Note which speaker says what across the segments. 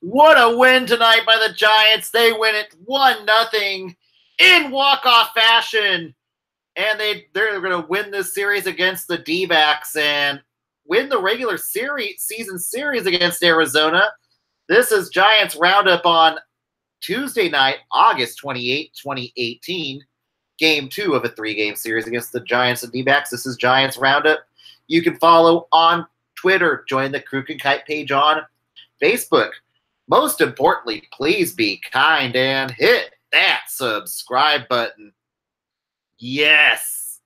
Speaker 1: What a win tonight by the Giants. They win it 1-0 in walk-off fashion. And they're going to win this series against the DBacks and win the regular season series against Arizona. This is Giants Roundup on Tuesday night, August 28, 2018. Game 2 of a 3-game series against the Giants and DBacks. This is Giants Roundup. You can follow on Twitter. Join the Crook and Kite page on Facebook. Most importantly, please be kind and hit that subscribe button. Yes.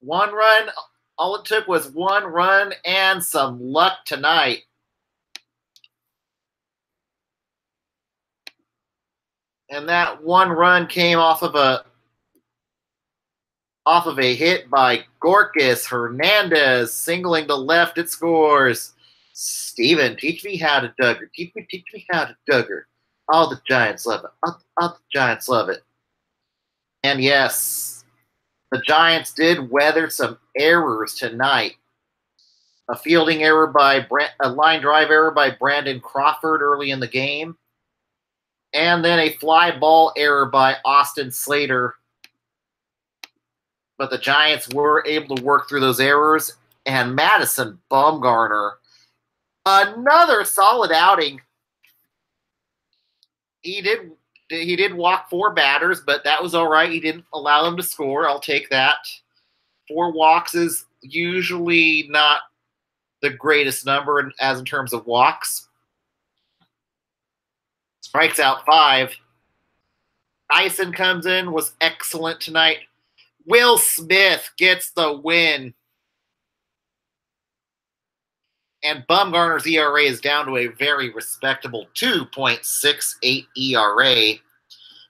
Speaker 1: One run. All it took was one run and some luck tonight. And that one run came off of a hit by Gorkis Hernandez, singling to left. It scores. Steven, teach me how to Duggar. Teach me how to Duggar. All the Giants love it. All the Giants love it. And yes, the Giants did weather some errors tonight. A fielding error a line drive error by Brandon Crawford early in the game. And then a fly ball error by Austin Slater. But the Giants were able to work through those errors. And Madison Bumgarner, another solid outing. He did walk 4 batters, but that was all right. He didn't allow them to score. I'll take that. 4 walks is usually not the greatest number in terms of walks. Strikes out 5. Tyson comes in, was excellent tonight. Will Smith gets the win. And Bumgarner's ERA is down to a very respectable 2.68 ERA.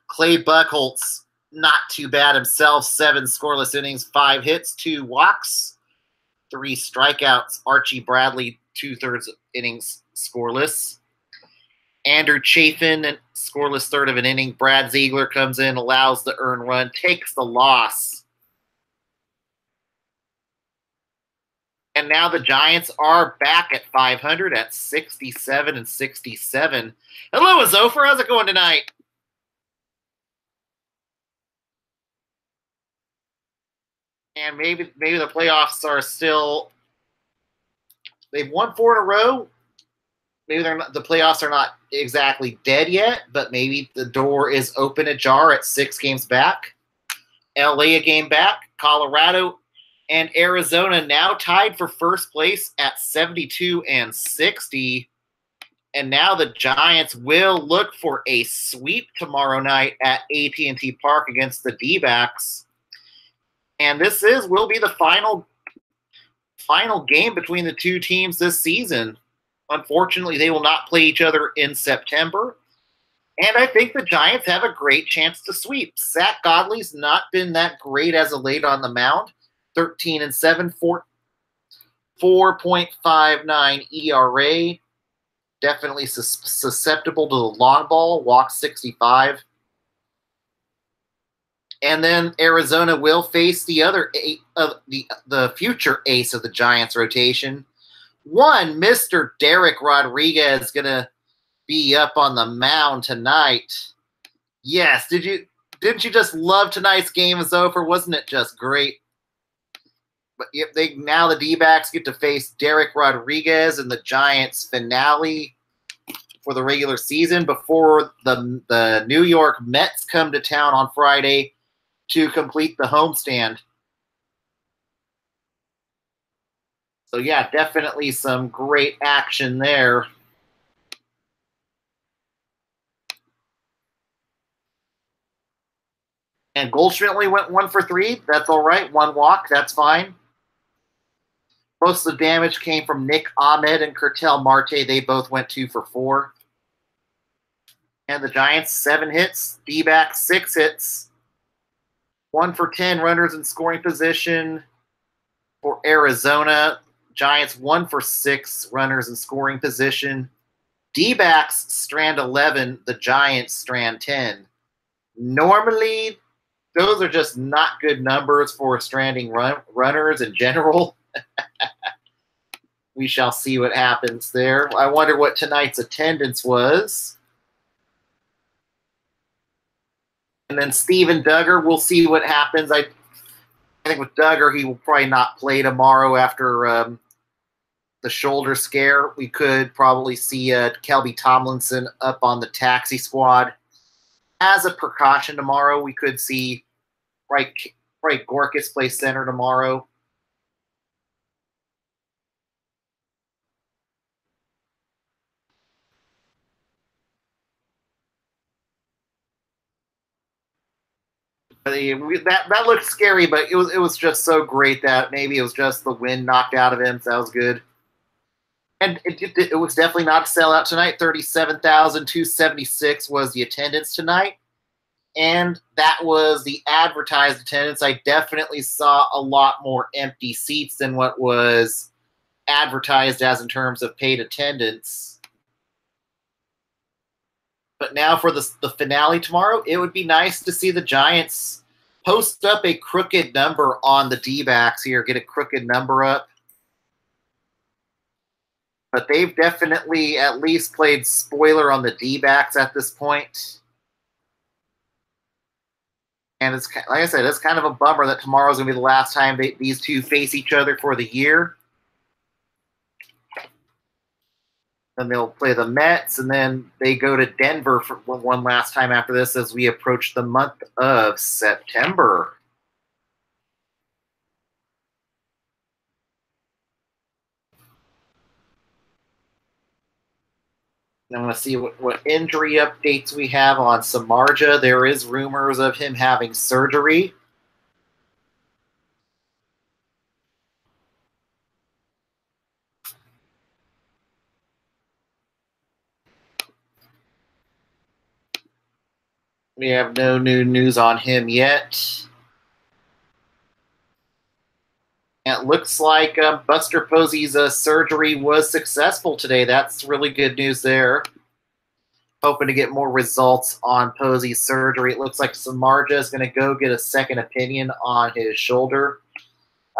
Speaker 1: Clay Buchholz, not too bad himself. 7 scoreless innings, 5 hits, 2 walks, 3 strikeouts. Archie Bradley, 2/3 innings scoreless. Andrew Chafin, scoreless 1/3 of an inning. Brad Ziegler comes in, allows the earned run, takes the loss. And now the Giants are back at 500 at 67-67. Hello, Azofer. How's it going tonight? And maybe the playoffs are still. They've won 4 in a row. Maybe the playoffs are not exactly dead yet, but maybe the door is open ajar at 6 games back. LA a game back. Colorado and Arizona now tied for first place at 72-60. And now the Giants will look for a sweep tomorrow night at AT&T Park against the DBacks. And this will be the final game between the two teams this season. Unfortunately, they will not play each other in September. And I think the Giants have a great chance to sweep. Zach Godley's not been that great as of late on the mound. 13-7, 4.59 ERA. Definitely susceptible to the long ball. Walk 65. And then Arizona will face the other the future ace of the Giants rotation. One, Mr. Derek Rodriguez, going to be up on the mound tonight. Yes, didn't you just love tonight's game, Azofer? Wasn't it just great? But now the D-backs get to face Derek Rodriguez in the Giants finale for the regular season before the New York Mets come to town on Friday to complete the homestand. So, yeah, definitely some great action there. And Goldschmidt only went 1 for 3. That's all right. 1 walk. That's fine. Most of the damage came from Nick Ahmed and Curtel Marte. They both went 2 for 4. And the Giants, 7 hits. D-backs, 6 hits. 1 for 10 runners in scoring position for Arizona. Giants 1 for 6 runners in scoring position. D-backs strand 11. The Giants strand 10. Normally, those are just not good numbers for stranding runners in general. we shall see what happens there. I wonder what tonight's attendance was. And then Steven Duggar, we'll see what happens. I think with Duggar, he will probably not play tomorrow after the shoulder scare. We could probably see Kelby Tomlinson up on the taxi squad. As a precaution tomorrow, we could see Bright Gorkis play center tomorrow. That looked scary, but it was just so great that maybe it was just the wind knocked out of him. So that was good. And it was definitely not a sellout tonight. 37,276 was the attendance tonight. And that was the advertised attendance. I definitely saw a lot more empty seats than what was advertised as in terms of paid attendance. But now for the finale tomorrow, it would be nice to see the Giants post up a crooked number on the DBacks here, get a crooked number up. But they've definitely at least played spoiler on the DBacks at this point. And it's like I said, it's kind of a bummer that tomorrow's going to be the last time these two face each other for the year. Then they'll play the Mets, and then they go to Denver for one last time after this as we approach the month of September. I'm going to see what injury updates we have on Samardzija. There is rumors of him having surgery. We have no new news on him yet. And it looks like Buster Posey's surgery was successful today. That's really good news there. Hoping to get more results on Posey's surgery. It looks like Samardzija is going to go get a second opinion on his shoulder.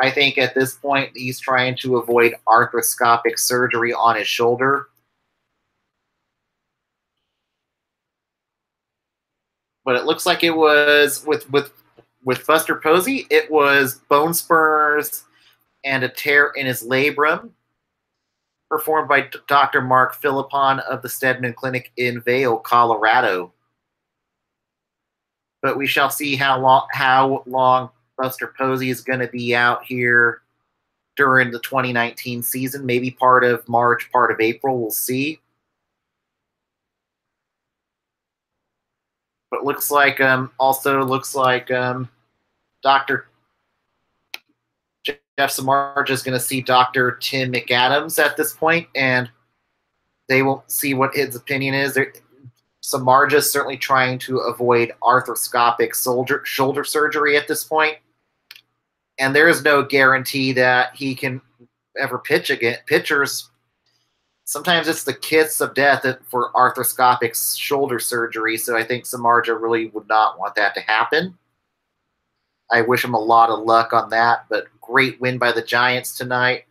Speaker 1: I think at this point he's trying to avoid arthroscopic surgery on his shoulder. But it looks like it was with Buster Posey, it was bone spurs and a tear in his labrum, performed by Dr. Mark Philippon of the Stedman Clinic in Vail, Colorado. But we shall see how long Buster Posey is going to be out here during the 2019 season. Maybe part of March, part of April. We'll see. But looks like Dr. Jeff Samardzija is going to see Dr. Tim McAdams at this point, and they will see what his opinion is. Samardzija is certainly trying to avoid arthroscopic shoulder surgery at this point, and there is no guarantee that he can ever pitch again. Pitchers, sometimes it's the kiss of death for arthroscopic shoulder surgery, so I think Samardzija really would not want that to happen. I wish him a lot of luck on that, but great win by the Giants tonight,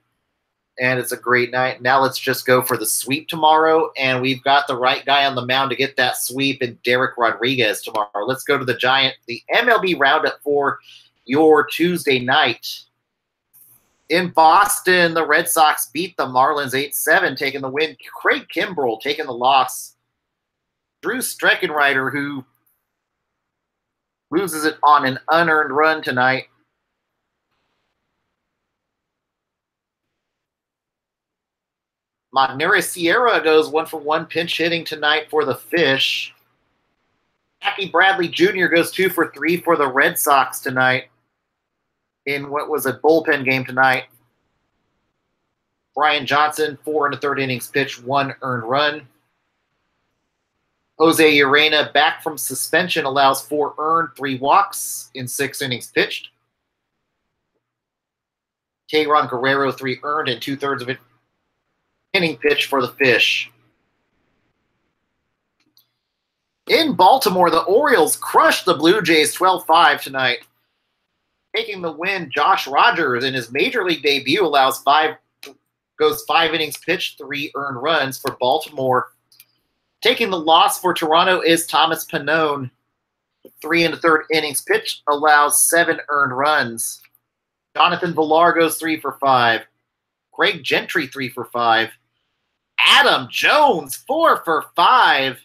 Speaker 1: and it's a great night. Now let's just go for the sweep tomorrow, and we've got the right guy on the mound to get that sweep in Derek Rodriguez tomorrow. Let's go to the MLB Roundup for your Tuesday night. In Boston, the Red Sox beat the Marlins 8-7, taking the win. Craig Kimbrell taking the loss. Drew Streckenrider, who loses it on an unearned run tonight. Magneuris Sierra goes 1-for-1 pinch hitting tonight for the Fish. Jackie Bradley Jr. goes 2-for-3 for the Red Sox tonight in what was a bullpen game tonight. Brian Johnson, 4 1/3 innings pitched, 1 earned run. Jose Urena, back from suspension, allows 4 earned, 3 walks in 6 innings pitched. Kayron Guerrero, 3 earned and 2/3 of it inning pitch for the Fish. In Baltimore, the Orioles crushed the Blue Jays 12-5 tonight. Taking the win, Josh Rogers in his major league debut allows 5 goes 5 innings pitched, 3 earned runs for Baltimore. Taking the loss for Toronto is Thomas Pannone. 3 1/3 innings pitched, allows 7 earned runs. Jonathan Villar goes 3 for 5. Greg Gentry 3 for 5. Adam Jones 4 for 5.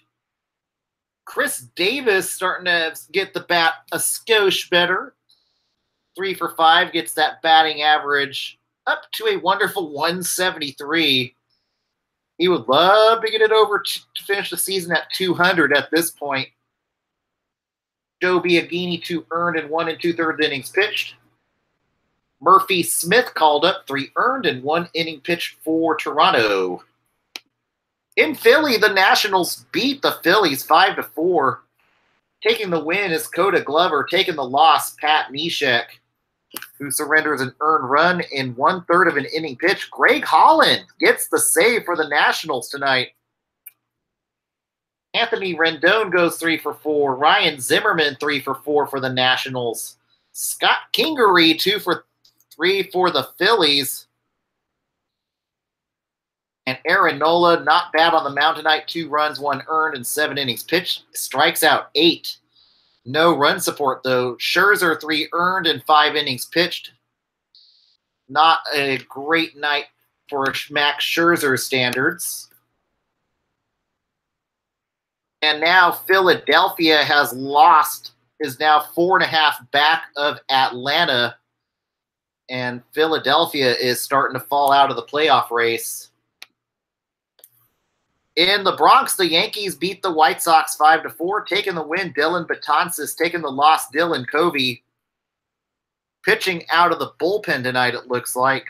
Speaker 1: Chris Davis starting to get the bat a skosh better. 3 for 5, gets that batting average up to a wonderful 173. He would love to get it over to finish the season at 200 at this point. Joe Biagini 2 earned and 1 2/3 innings pitched. Murphy Smith called up 3 earned and 1 inning pitched for Toronto. In Philly, the Nationals beat the Phillies 5-4. Taking the win is Coda Glover. Taking the loss, Pat Neshek, who surrenders an earned run in 1/3 of an inning pitch. Greg Holland gets the save for the Nationals tonight. Anthony Rendon goes 3 for 4. Ryan Zimmerman 3 for 4 for the Nationals. Scott Kingery 2 for 3 for the Phillies. And Aaron Nola, not bad on the mound tonight. 2 runs, 1 earned, and 7 innings pitched. Strikes out 8. No run support, though. Scherzer 3 earned and 5 innings pitched. Not a great night for Max Scherzer standards. And now Philadelphia has lost, is now 4.5 back of Atlanta. And Philadelphia is starting to fall out of the playoff race. In the Bronx, the Yankees beat the White Sox 5-4. Taking the win, Dylan Betances. Taking the loss, Dylan Covey. Pitching out of the bullpen tonight, it looks like.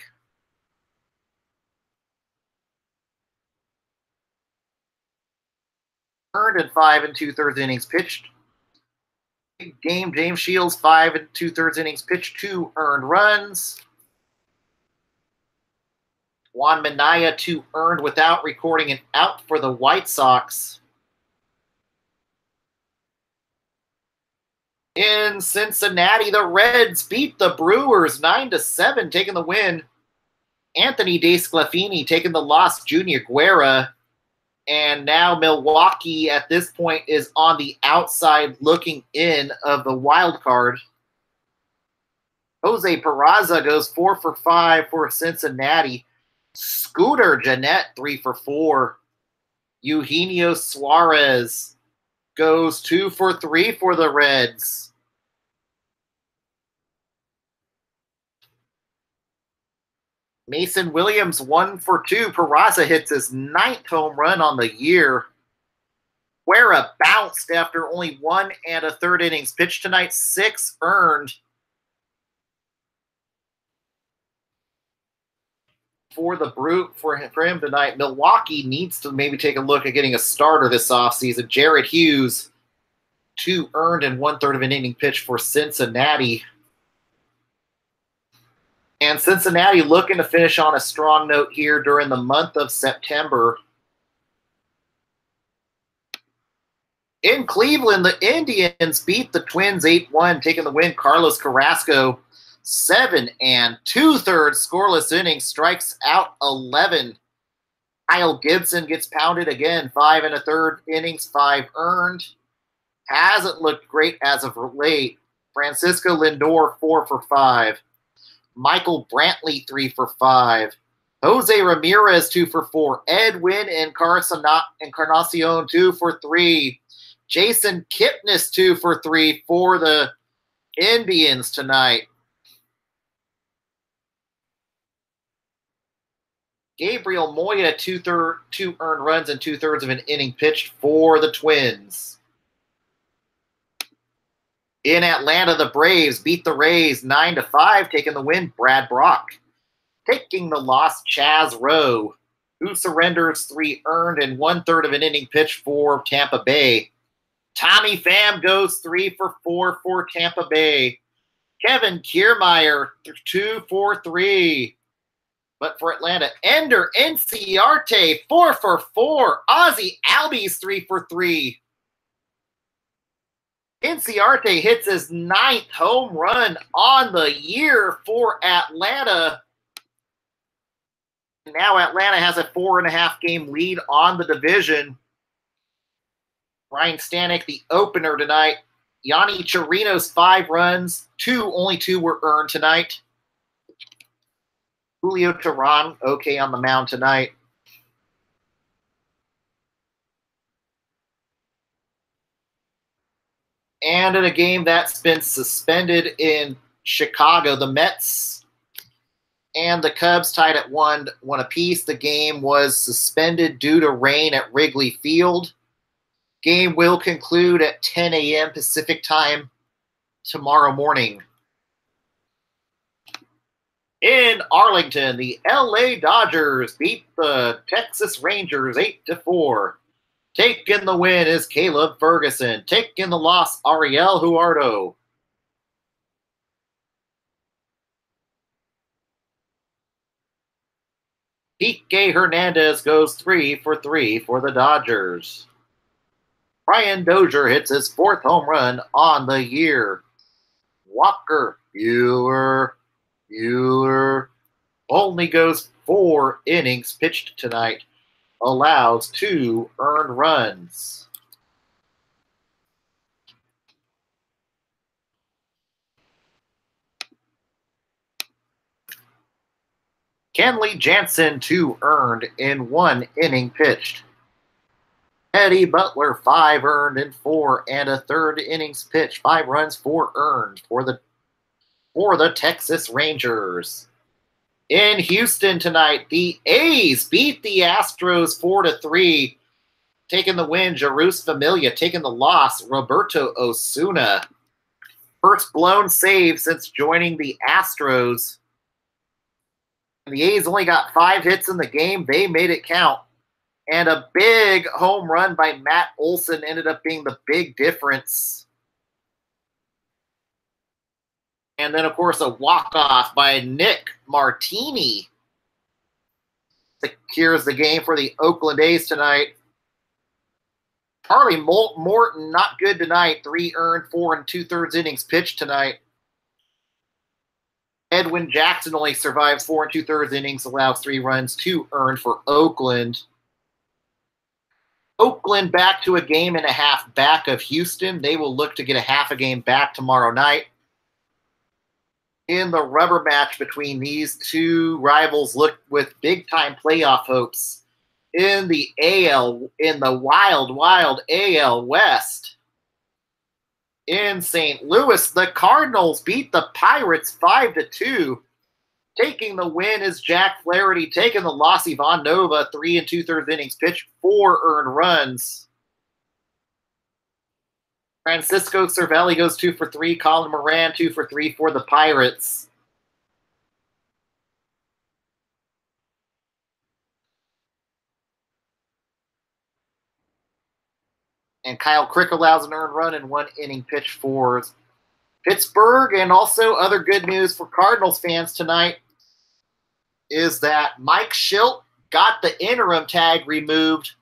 Speaker 1: Earned in 5 2/3 innings pitched. Big game, James Shields, 5 2/3 innings pitched, 2 earned runs. Juan Minaya 2 earned without recording an out for the White Sox. In Cincinnati, the Reds beat the Brewers 9-7, taking the win. Anthony DeSclafani taking the loss, Junior Guerra. And now Milwaukee at this point is on the outside looking in of the wild card. Jose Peraza goes 4 for 5 for Cincinnati. Scooter Gennett 3 for 4. Eugenio Suarez goes 2 for 3 for the Reds. Mason Williams 1 for 2. Peraza hits his 9th home run on the year. Guerra bounced after only 1 1/3 innings pitched tonight, 6 earned. For him tonight. Milwaukee needs to maybe take a look at getting a starter this offseason. Jared Hughes, 2 earned and 1/3 of an inning pitch for Cincinnati. And Cincinnati looking to finish on a strong note here during the month of September. In Cleveland, the Indians beat the Twins 8-1, taking the win. Carlos Carrasco, 7 2/3 scoreless innings, strikes out 11. Kyle Gibson gets pounded again, 5 1/3 innings, 5 earned. Hasn't looked great as of late. Francisco Lindor, 4 for 5. Michael Brantley, 3 for 5. Jose Ramirez, 2 for 4. Edwin Encarnacion, 2 for 3. Jason Kipnis, 2 for 3 for the Indians tonight. Gabriel Moya, 2 earned runs and 2/3 of an inning pitched for the Twins. In Atlanta, the Braves beat the Rays 9-5, taking the win. Brad Brock. Taking the loss, Chaz Rowe, who surrenders 3 earned and 1/3 of an inning pitched for Tampa Bay. Tommy Pham goes 3 for 4 for Tampa Bay. Kevin Kiermaier, 2 for 3. But for Atlanta, Ender Inciarte, 4 for 4. Ozzie Albies, 3 for 3. Inciarte hits his 9th home run on the year for Atlanta. Now Atlanta has a 4.5 game lead on the division. Ryan Stanek, the opener tonight. Yanni Chirinos, 5 runs. Only two were earned tonight. Julio Teheran, okay on the mound tonight. And in a game that's been suspended in Chicago, the Mets and the Cubs tied at 1 apiece. The game was suspended due to rain at Wrigley Field. Game will conclude at 10 a.m. Pacific time tomorrow morning. In Arlington, the LA Dodgers beat the Texas Rangers 8-4. Taking the win is Caleb Ferguson. Taking the loss, Ariel Huardo. Kike Hernandez goes 3 for 3 for the Dodgers. Brian Dozier hits his 4th home run on the year. Walker Buehler only goes 4 innings pitched tonight. Allows 2 earned runs. Kenley Jansen, 2 earned in 1 inning pitched. Eddie Butler, 5 earned in 4 and a third innings pitched. 5 runs, 4 earned for the Texas Rangers. In Houston tonight, the A's beat the Astros 4-3. Taking the win, Jerus Familia. Taking the loss, Roberto Osuna. First blown save since joining the Astros. The A's only got 5 hits in the game. They made it count. And a big home run by Matt Olson ended up being the big difference. And then, of course, a walk-off by Nick Martini secures the game for the Oakland A's tonight. Charlie Morton, not good tonight. 3 earned, 4 2/3 innings pitched tonight. Edwin Jackson only survives 4 2/3 innings, allows 3 runs, 2 earned for Oakland. Oakland back to a game and a half back of Houston. They will look to get a half a game back tomorrow night. In the rubber match between these two rivals, look with big-time playoff hopes in the wild AL West. In St. Louis, the Cardinals beat the Pirates 5-2. Taking the win is Jack Flaherty. Taking the loss, Ivan Nova, 3 2/3 innings pitched, 4 earned runs. Francisco Cervelli goes 2 for 3. Colin Moran, 2 for 3 for the Pirates. And Kyle Crick allows an earned run in 1 inning pitch for Pittsburgh. And also other good news for Cardinals fans tonight is that Mike Schilt got the interim tag removed.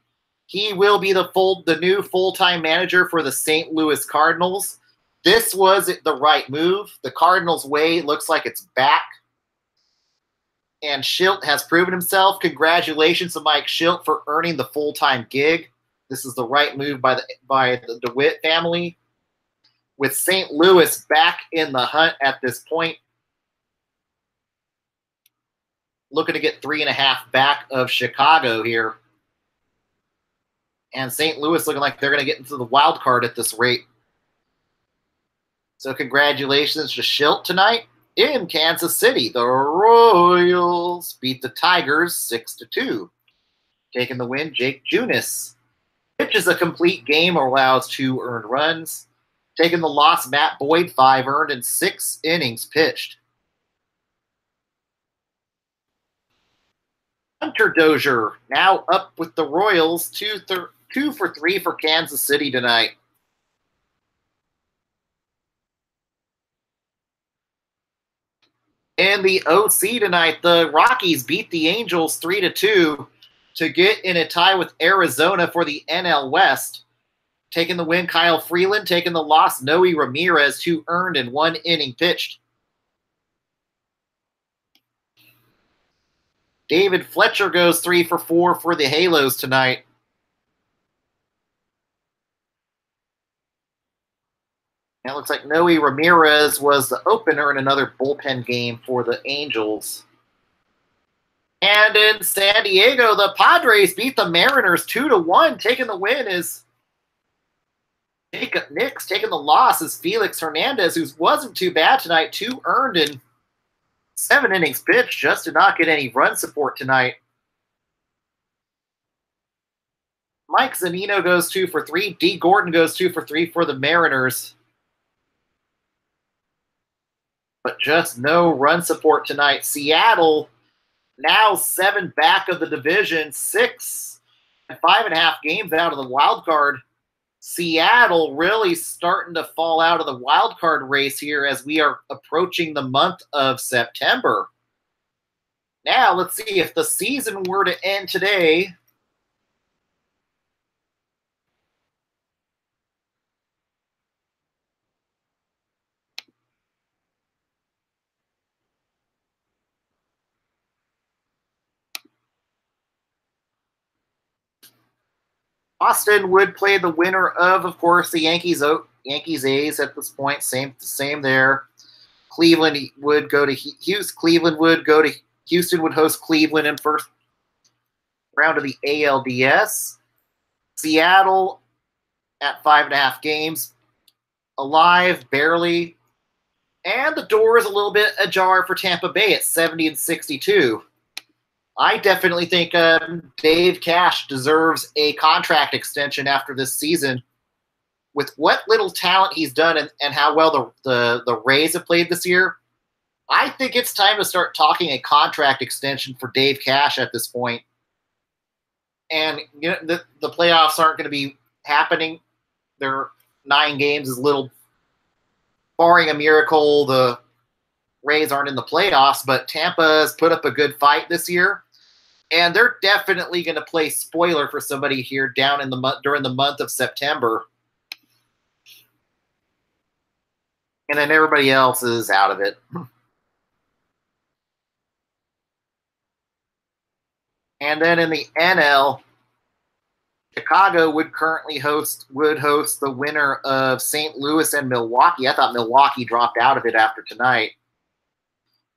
Speaker 1: He will be the new full-time manager for the St. Louis Cardinals. This was the right move. The Cardinals' way looks like it's back. And Schilt has proven himself. Congratulations to Mike Schilt for earning the full-time gig. This is the right move by the DeWitt family. With St. Louis back in the hunt at this point, looking to get 3.5 back of Chicago here. And St. Louis looking like they're going to get into the wild card at this rate. So congratulations to Schilt tonight. In Kansas City, the Royals beat the Tigers 6-2. Taking the win, Jake Junis. Pitches a complete game, allows 2 earned runs. Taking the loss, Matt Boyd, 5 earned and 6 innings pitched. Hunter Dozier now up with the Royals, 2 for 3 for Kansas City tonight. In the OC tonight, the Rockies beat the Angels 3-2 to get in a tie with Arizona for the NL West. Taking the win, Kyle Freeland. Taking the loss, Noe Ramirez, 2 earned and 1 inning pitched. David Fletcher goes 3 for 4 for the Halos tonight. And it looks like Noe Ramirez was the opener in another bullpen game for the Angels. And in San Diego, the Padres beat the Mariners 2-1. Taking the win is Jacob Nix. Taking the loss is Felix Hernandez, who wasn't too bad tonight. 2 earned in 7 innings pitched. Just did not get any run support tonight. Mike Zunino goes 2 for 3. D. Gordon goes 2 for 3 for the Mariners. But just no run support tonight. Seattle now 7 back of the division, 6 and 5.5 games out of the wild card. Seattle really starting to fall out of the wild card race here as we are approaching the month of September. Now let's see if the season were to end today. Boston would play the winner of course, the Yankees A's at this point. Same there. Cleveland would go to Houston. Cleveland would go to Houston. Would host Cleveland in first round of the ALDS. Seattle at 5.5 games, alive barely, and the door is a little bit ajar for Tampa Bay at 70 and 62. I definitely think Dave Cash deserves a contract extension after this season. With what little talent he's done and how well the Rays have played this year, I think it's time to start talking a contract extension for Dave Cash at this point. And you know, the playoffs aren't going to be happening. Their 9 games is little, barring a miracle, the Rays aren't in the playoffs, but Tampa's put up a good fight this year. And they're definitely going to play spoiler for somebody here down in the during the month of September. And then everybody else is out of it. And then in the NL, Chicago would host the winner of St. Louis and Milwaukee. I thought Milwaukee dropped out of it after tonight.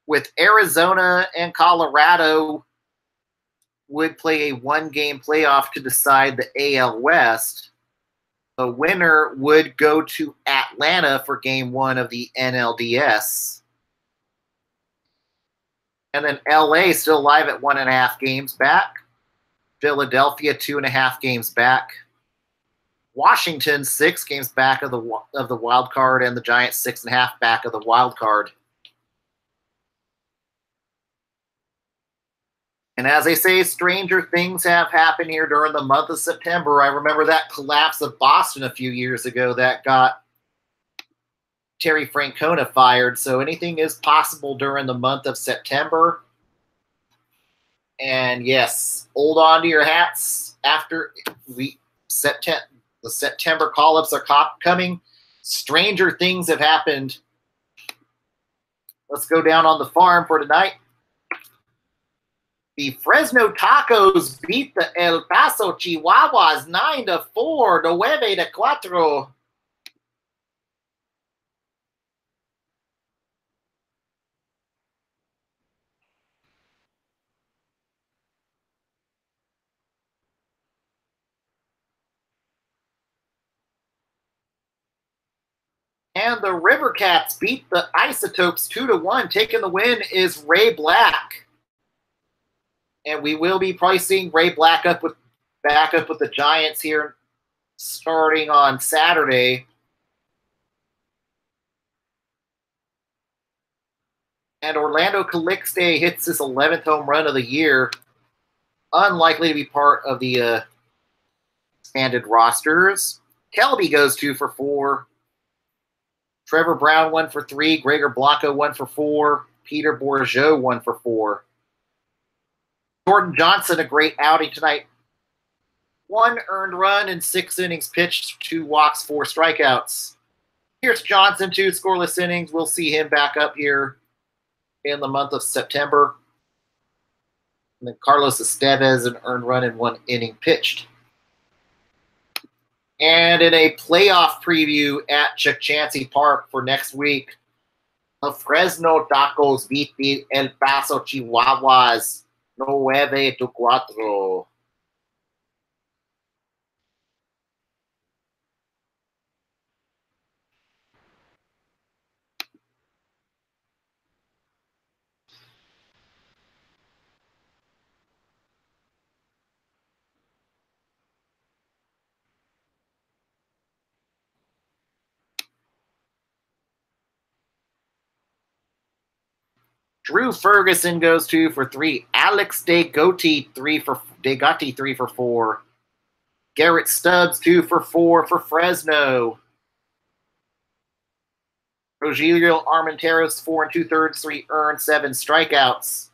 Speaker 1: With Arizona and Colorado would play a 1-game playoff to decide the AL West. The winner would go to Atlanta for Game 1 of the NLDS. And then LA still live at 1.5 games back. Philadelphia 2.5 games back. Washington 6 games back of the wild card, and the Giants 6.5 back of the wild card. And as they say, stranger things have happened here during the month of September. I remember that collapse of Boston a few years ago that got Terry Francona fired. So anything is possible during the month of September. And yes, hold on to your hats after the September call-ups are coming. Stranger things have happened. Let's go down on the farm for tonight. The Fresno Tacos beat the El Paso Chihuahuas 9-4, 9-4. And the River Cats beat the Isotopes 2-1. Taking the win is Ray Black. And we will be pricing Ray Black back up with the Giants here starting on Saturday. And Orlando Calixte hits his 11th home run of the year. Unlikely to be part of the expanded rosters. Kelby goes 2 for 4. Trevor Brown 1 for 3. Gregor Blanco 1 for 4. Peter Bourgeau 1 for 4. Jordan Johnson, a great outing tonight. 1 earned run in 6 innings pitched, 2 walks, 4 strikeouts. Here's Johnson, 2 scoreless innings. We'll see him back up here in the month of September. And then Carlos Estevez, an earned run in 1 inning pitched. And in a playoff preview at Chachansey Park for next week, the Fresno Tacos beat the El Paso Chihuahuas 9-4. Drew Ferguson goes 2 for 3. Alex Degotti 3 for 4. Garrett Stubbs 2 for 4 for Fresno. Rogelio Armenteros 4 2/3, 3 earned, 7 strikeouts.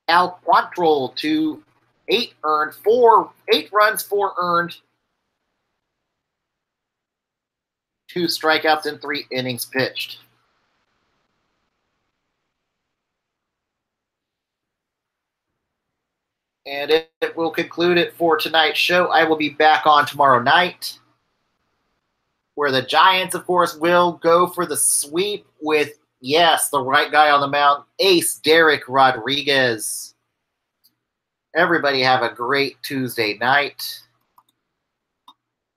Speaker 1: Al Quantrill 8 earned, 8 runs, 4 earned, 2 strikeouts in 3 innings pitched. And it will conclude it for tonight's show. I will be back on tomorrow night, where the Giants, of course, will go for the sweep with, yes, the right guy on the mound, ace Derek Rodriguez. Everybody have a great Tuesday night,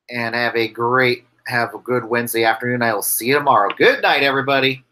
Speaker 1: and have a good Wednesday afternoon. I will see you tomorrow. Good night, everybody.